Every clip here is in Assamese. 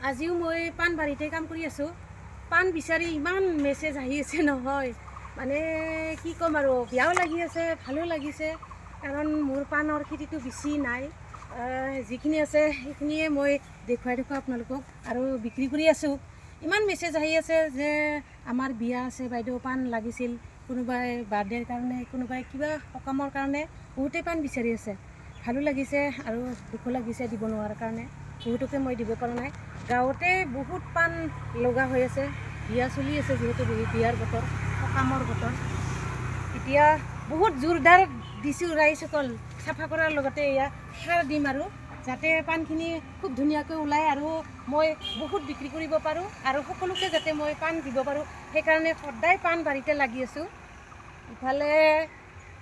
আজিও মই পাণ বাৰীতে কাম কৰি আছোঁ। পাণ বিচাৰি ইমান মেছেজ আহি আছে নহয়, মানে কি ক'ম আৰু, বেয়াও লাগি আছে ভালো লাগিছে। কাৰণ মোৰ পাণৰ খেতিটো বেছি নাই, যিখিনি আছে সেইখিনিয়ে মই দেখুৱাই আপোনালোকক আৰু বিক্ৰী কৰি আছোঁ। ইমান মেছেজ আহি আছে যে আমাৰ বিয়া আছে বাইদেউ, পাণ লাগিছিল, কোনোবাই বাৰ্থডেৰ কাৰণে, কোনোবাই কিবা সকামৰ কাৰণে বহুতেই পাণ বিচাৰি আছে। ভালো লাগিছে আৰু দুখো লাগিছে দিব নোৱাৰাৰ কাৰণে, বহুতকে মই দিব পৰা নাই। গাঁৱতে বহুত পাণ লগা হৈ আছে, বিয়া চলি আছে যিহেতু বিয়াৰ বতৰ, সকামৰ বতৰ। এতিয়া বহুত জোৰদাৰ দিছোঁ ৰাইজসকল, চাফা কৰাৰ লগতে এয়া সাৰ দিম আৰু যাতে পাণখিনি খুব ধুনীয়াকৈ ওলায় আৰু মই বহুত বিক্ৰী কৰিব পাৰোঁ আৰু সকলোকে যাতে মই পাণ দিব পাৰোঁ, সেইকাৰণে সদায় পাণ বাৰীতে লাগি আছোঁ। ইফালে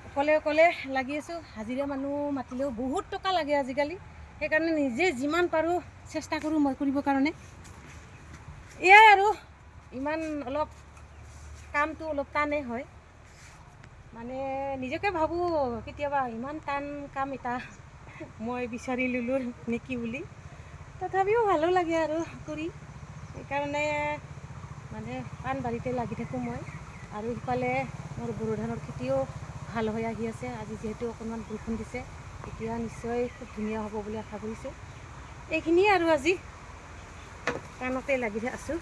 অকলে অকলে লাগি আছোঁ, হাজিৰা মানুহ মাতিলেও বহুত টকা লাগে আজিকালি, সেইকাৰণে নিজে যিমান পাৰোঁ চেষ্টা কৰোঁ মই কৰিবৰ কাৰণে। এয়াই আৰু ইমান অলপ কামটো অলপ টানেই হয়, মানে নিজকে ভাবোঁ কেতিয়াবা ইমান টান কাম এটা মই বিচাৰি ল'লোঁ নেকি বুলি। তথাপিও ভালো লাগে আৰু কৰি, সেইকাৰণে মানে পাণ বাৰীতে লাগি থাকোঁ মই। আৰু সিফালে মোৰ বড়ো ধানৰ খেতিও ভাল হৈ আহি আছে। আজি যিহেতু অকণমান বৰষুণ দিছে, এতিয়া নিশ্চয় খুব ধুনীয়া হ'ব বুলি আশা কৰিছোঁ। এইখিনিয়ে আৰু আজি কামতে লাগি আছোঁ।